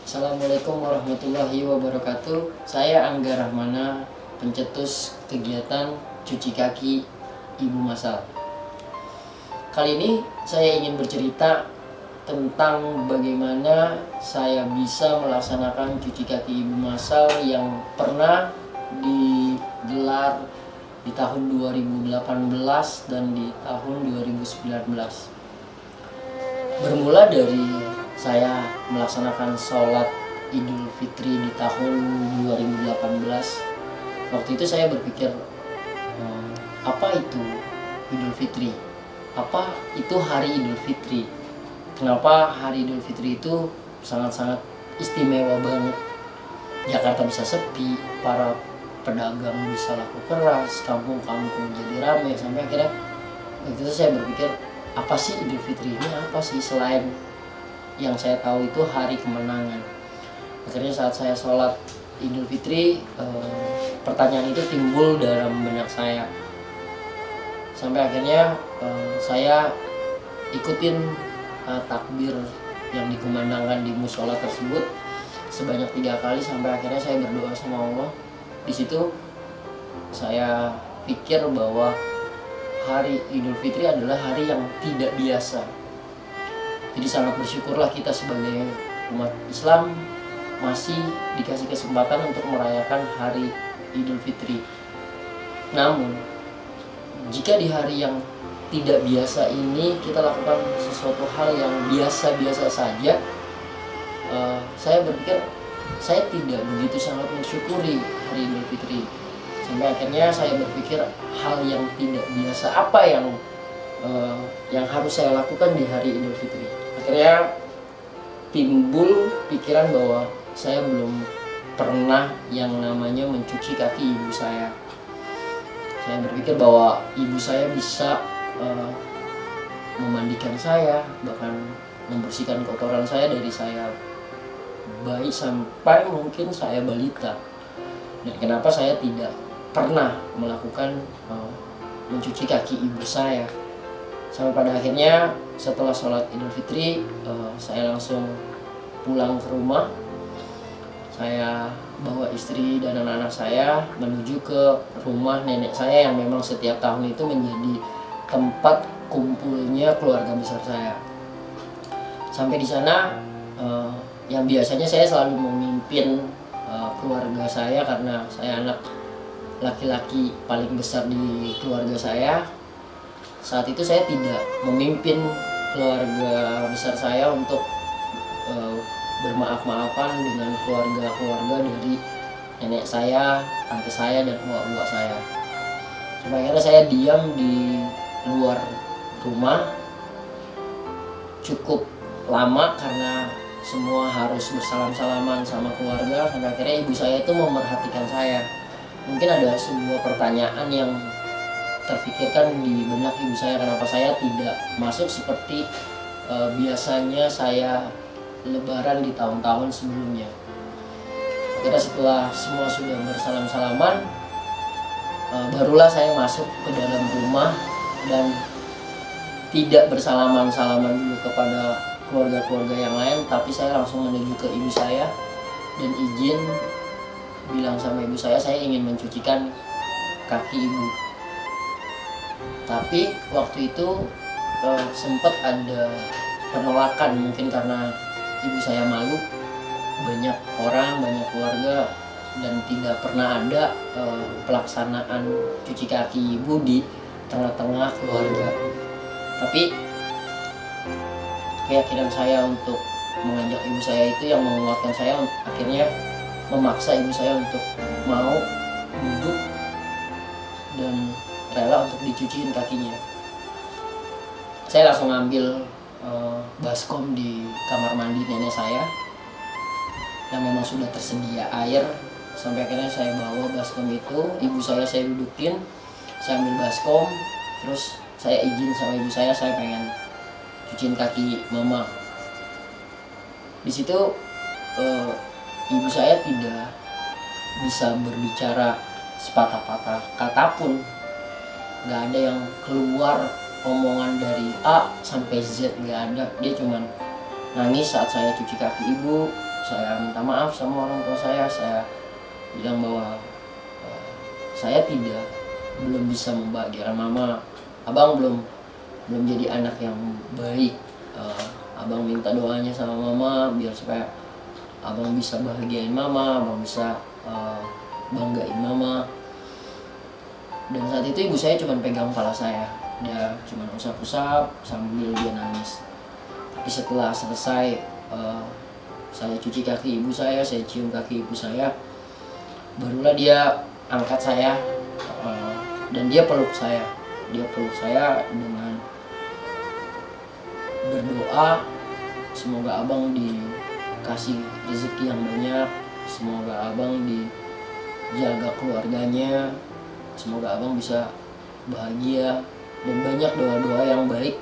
Assalamualaikum warahmatullahi wabarakatuh. Saya Angga Rahmana, pencetus kegiatan cuci kaki Ibu Masal. Kali ini saya ingin bercerita tentang bagaimana saya bisa melaksanakan cuci kaki Ibu Masal yang pernah digelar di tahun 2018 dan di tahun 2019. Bermula dari saya melaksanakan sholat Idul Fitri di tahun 2018. Waktu itu saya berpikir, apa itu Idul Fitri? Apa itu hari Idul Fitri? Kenapa hari Idul Fitri itu sangat-sangat istimewa banget? Jakarta bisa sepi, para pedagang bisa laku keras, kampung-kampung jadi ramai, sampai akhirnya waktu itu saya berpikir, apa sih Idul Fitri ini? Apa sih selain yang saya tahu itu hari kemenangan? Akhirnya saat saya sholat Idul Fitri, pertanyaan itu timbul dalam benak saya. Sampai akhirnya saya ikutin takbir yang dikumandangkan di musola tersebut sebanyak 3 kali, sampai akhirnya saya berdoa sama Allah. Di situ saya pikir bahwa hari Idul Fitri adalah hari yang tidak biasa. Jadi sangat bersyukurlah kita sebagai umat Islam masih dikasih kesempatan untuk merayakan hari Idul Fitri. Namun, jika di hari yang tidak biasa ini kita lakukan sesuatu hal yang biasa-biasa saja, saya berpikir saya tidak begitu sangat mensyukuri hari Idul Fitri. Sampai akhirnya saya berpikir hal yang tidak biasa apa yang harus saya lakukan di hari Idul Fitri. Akhirnya timbul pikiran bahwa saya belum pernah yang namanya mencuci kaki ibu saya. Saya berpikir bahwa ibu saya bisa memandikan saya, bahkan membersihkan kotoran saya dari saya bayi sampai mungkin saya balita. Dan kenapa saya tidak pernah melakukan mencuci kaki ibu saya? Sampai pada akhirnya setelah sholat Idul Fitri, saya langsung pulang ke rumah. Saya bawa istri dan anak-anak saya menuju ke rumah nenek saya yang memang setiap tahun itu menjadi tempat kumpulnya keluarga besar saya. Sampai di sana, yang biasanya saya selalu memimpin keluarga saya karena saya anak laki-laki paling besar di keluarga saya. Saat itu saya tidak memimpin keluarga besar saya untuk bermaaf-maafan dengan keluarga-keluarga dari nenek saya, tante saya, dan uak-uak saya. Sampai akhirnya saya diam di luar rumah cukup lama karena semua harus bersalam-salaman sama keluarga. Sampai akhirnya ibu saya itu memerhatikan saya. Mungkin ada sebuah pertanyaan yang terfikirkan di benak ibu saya, kenapa saya tidak masuk seperti biasanya saya lebaran di tahun-tahun sebelumnya. Akhirnya setelah semua sudah bersalam-salaman, barulah saya masuk ke dalam rumah dan tidak bersalaman-salaman dulu kepada keluarga-keluarga yang lain, tapi saya langsung menuju ke ibu saya dan izin bilang sama ibu saya ingin mencucikan kaki ibu. Tapi waktu itu sempat ada penolakan, mungkin karena ibu saya malu, banyak orang, banyak keluarga, dan tidak pernah ada pelaksanaan cuci kaki ibu di tengah-tengah keluarga. Tapi keyakinan saya untuk mengajak ibu saya itu yang menguatkan saya, akhirnya memaksa ibu saya untuk mau duduk dan rela untuk dicuciin kakinya. Saya langsung ambil baskom di kamar mandi nenek saya yang memang sudah tersedia air. Sampai akhirnya saya bawa baskom itu, ibu saya dudukin, saya ambil baskom, terus saya izin sama ibu saya pengen cuciin kaki mama. Di situ ibu saya tidak bisa berbicara sepatah-patah kata pun, nggak ada yang keluar omongan dari A sampai Z, nggak ada. Dia cuman nangis saat saya cuci kaki ibu, saya minta maaf sama orang tua saya bilang bahwa saya belum bisa membahagiakan mama, abang belum jadi anak yang baik. Abang minta doanya sama mama biar supaya abang bisa bahagiain mama, abang bisa banggain mama. Dan saat itu ibu saya cuma pegang kepala saya, dia cuma usap-usap sambil dia nangis. Tapi setelah selesai saya cuci kaki ibu saya cium kaki ibu saya, barulah dia angkat saya dan dia peluk saya dengan berdoa, semoga abang dikasih rezeki yang banyak, semoga abang dijaga keluarganya, semoga abang bisa bahagia, dan banyak doa-doa yang baik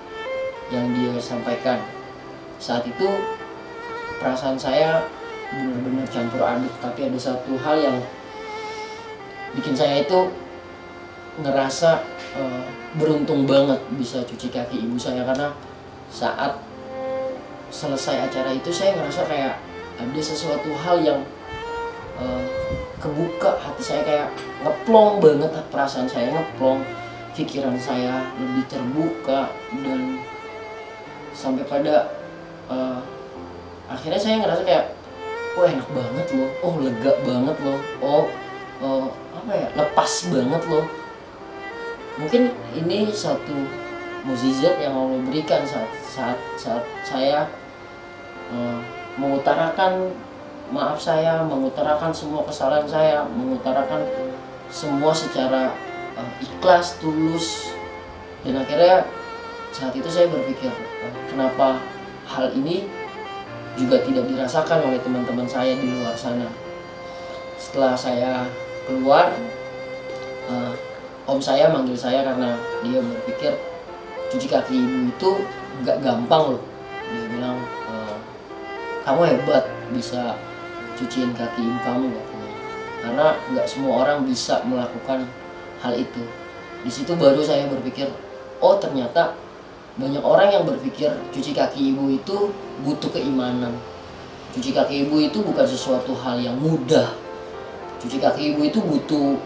yang dia sampaikan. Saat itu perasaan saya benar-benar campur aduk, tapi ada satu hal yang bikin saya itu ngerasa beruntung banget bisa cuci kaki ibu saya, karena saat selesai acara itu saya ngerasa kayak ada sesuatu hal yang kebuka, hati saya kayak ngeplong banget, perasaan saya ngeplong, pikiran saya lebih terbuka, dan sampai pada akhirnya saya ngerasa kayak wah enak banget loh, oh lega banget loh, apa ya, lepas banget loh. Mungkin ini satu mukjizat yang Allah berikan saat saya mengutarakan maaf saya, mengutarakan semua kesalahan saya, mengutarakan semua secara ikhlas, tulus. Dan akhirnya saat itu saya berpikir, kenapa hal ini juga tidak dirasakan oleh teman-teman saya di luar sana. Setelah saya keluar, om saya manggil saya karena dia berpikir cuci kaki ibu itu nggak gampang loh. Dia bilang, kamu hebat bisa cuciin kaki ibu kamu, katanya, karena nggak semua orang bisa melakukan hal itu. Di situ baru saya berpikir, oh ternyata banyak orang yang berpikir cuci kaki ibu itu butuh keimanan. Cuci kaki ibu itu bukan sesuatu hal yang mudah. Cuci kaki ibu itu butuh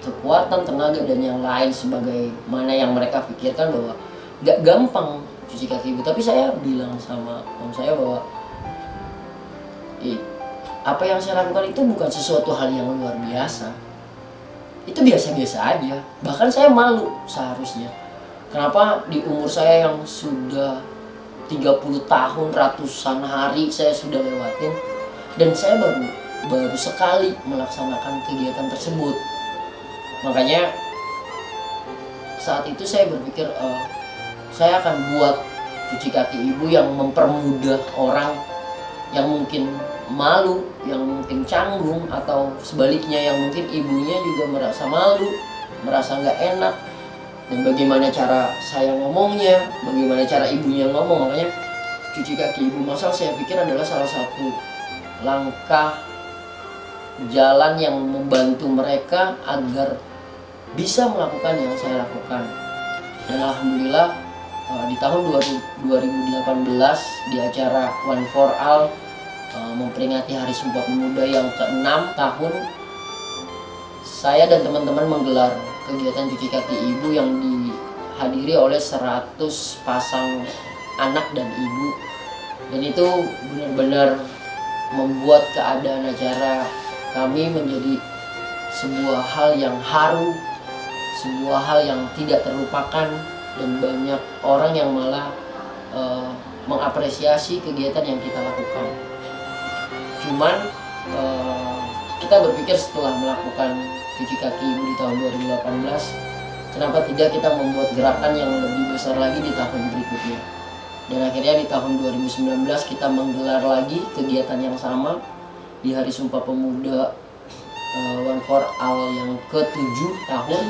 kekuatan, tenaga, dan yang lain sebagaimana yang mereka pikirkan bahwa nggak gampang cuci kaki ibu. Tapi saya bilang sama om saya bahwa apa yang saya lakukan itu bukan sesuatu hal yang luar biasa, itu biasa-biasa aja. Bahkan saya malu seharusnya. Kenapa di umur saya yang sudah 30 tahun, ratusan hari saya sudah lewatin, dan saya baru sekali melaksanakan kegiatan tersebut. Makanya saat itu saya berpikir, saya akan buat cuci kaki ibu yang mempermudah orang yang mungkin malu, yang mungkin canggung, atau sebaliknya yang mungkin ibunya juga merasa malu, merasa nggak enak, dan bagaimana cara saya ngomongnya, bagaimana cara ibunya ngomong. Makanya cuci kaki ibu masal saya pikir adalah salah satu langkah jalan yang membantu mereka agar bisa melakukan yang saya lakukan. Dan alhamdulillah di tahun 2018 di acara One for All memperingati Hari Sumpah Pemuda yang ke-6 tahun, saya dan teman-teman menggelar kegiatan cuci kaki ibu yang dihadiri oleh 100 pasang anak dan ibu. Dan itu benar-benar membuat keadaan acara kami menjadi sebuah hal yang haru, sebuah hal yang tidak terlupakan, dan banyak orang yang malah mengapresiasi kegiatan yang kita lakukan. Cuman kita berpikir setelah melakukan cuci kaki ibu di tahun 2018, kenapa tidak kita membuat gerakan yang lebih besar lagi di tahun berikutnya. Dan akhirnya di tahun 2019 kita menggelar lagi kegiatan yang sama di Hari Sumpah Pemuda One for All yang ke-7 tahun.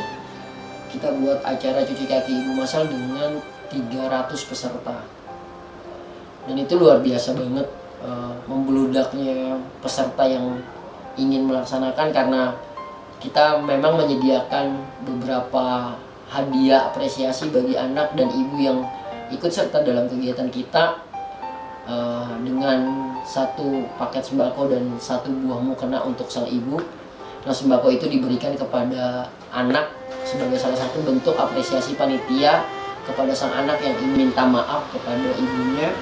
Kita buat acara cuci kaki ibu massal dengan 300 peserta. Dan itu luar biasa banget, membeludaknya peserta yang ingin melaksanakan, karena kita memang menyediakan beberapa hadiah apresiasi bagi anak dan ibu yang ikut serta dalam kegiatan kita. dengan satu paket sembako dan satu buah mukena untuk sang ibu. Nah, sembako itu diberikan kepada anak sebagai salah satu bentuk apresiasi panitia kepada sang anak yang ingin minta maaf kepada ibunya,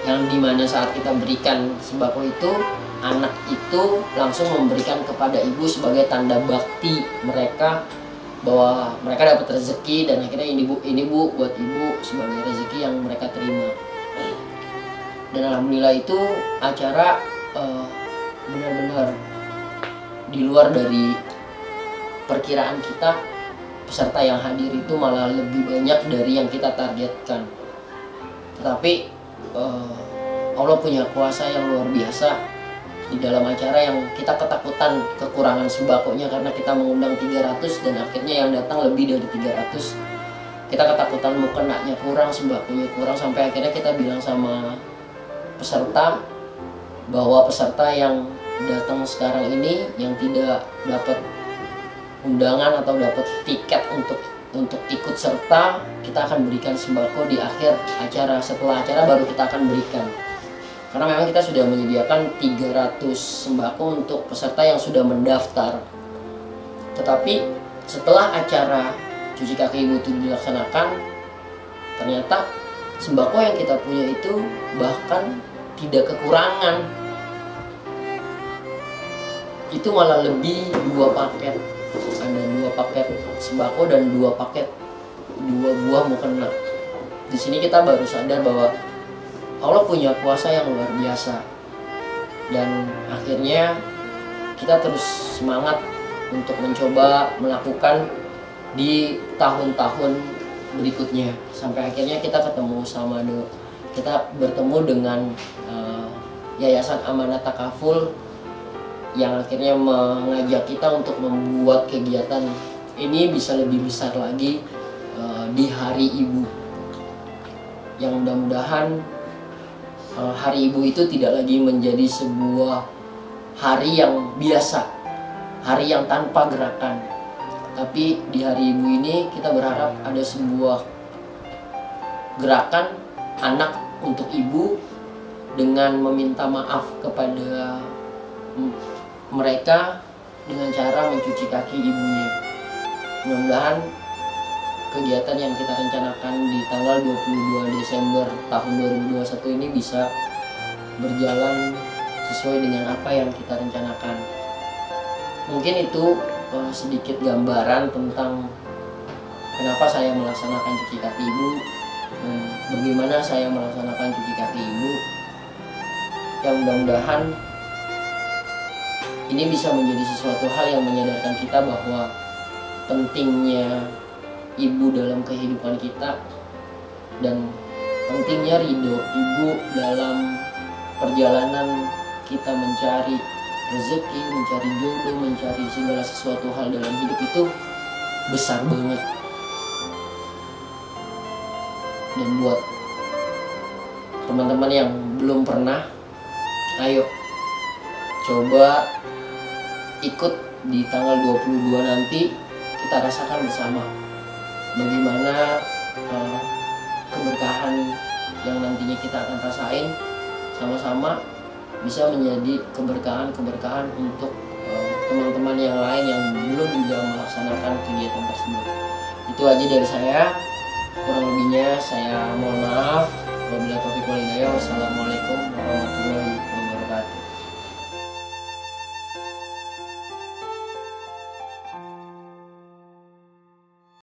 yang dimana saat kita berikan sembako itu, anak itu langsung memberikan kepada ibu sebagai tanda bakti mereka bahwa mereka dapat rezeki, dan akhirnya ini bu buat ibu sebagai rezeki yang mereka terima. Dan alhamdulillah itu acara benar-benar di luar dari perkiraan kita. Peserta yang hadir itu malah lebih banyak dari yang kita targetkan. Tetapi Allah punya kuasa yang luar biasa di dalam acara yang kita ketakutan kekurangan sembakonya karena kita mengundang 300 dan akhirnya yang datang lebih dari 300. Kita ketakutan mukenanya kurang, sembakonya kurang, sampai akhirnya kita bilang sama peserta bahwa peserta yang datang sekarang ini yang tidak dapat undangan atau dapat tiket untuk ikut serta, kita akan berikan sembako di akhir acara. Setelah acara baru kita akan berikan, karena memang kita sudah menyediakan 300 sembako untuk peserta yang sudah mendaftar. Tetapi setelah acara cuci kaki ibu itu dilaksanakan, ternyata sembako yang kita punya itu bahkan tidak kekurangan. Itu malah lebih 2 paket. Ada 2 paket sembako dan 2 buah mukena. Di sini kita baru sadar bahwa Allah punya kuasa yang luar biasa. Dan akhirnya kita terus semangat untuk mencoba melakukan di tahun-tahun berikutnya, sampai akhirnya kita bertemu dengan Yayasan Amanat Takaful yang akhirnya mengajak kita untuk membuat kegiatan ini bisa lebih besar lagi di Hari Ibu, yang mudah-mudahan Hari Ibu itu tidak lagi menjadi sebuah hari yang biasa, hari yang tanpa gerakan. Tapi di Hari Ibu ini kita berharap ada sebuah gerakan anak untuk ibu dengan meminta maaf kepada mereka dengan cara mencuci kaki ibunya. Mudah-mudahan kegiatan yang kita rencanakan di tanggal 22 Desember tahun 2021 ini bisa berjalan sesuai dengan apa yang kita rencanakan. Mungkin itu sedikit gambaran tentang kenapa saya melaksanakan cuci kaki ibu, bagaimana saya melaksanakan cuci kaki ibu, yang mudah-mudahan ini bisa menjadi sesuatu hal yang menyadarkan kita bahwa pentingnya ibu dalam kehidupan kita dan pentingnya ridho ibu dalam perjalanan kita mencari rezeki, mencari jodoh, mencari segala sesuatu hal dalam hidup itu besar banget. Dan buat teman-teman yang belum pernah, ayo coba ikut di tanggal 22 nanti, kita rasakan bersama bagaimana keberkahan yang nantinya kita akan rasain sama-sama bisa menjadi keberkahan untuk teman-teman yang lain yang belum juga melaksanakan kegiatan tersebut. Itu aja dari saya, kurang lebihnya saya mohon maaf. Wabillahi taufiq wal hidayah. Wassalamualaikum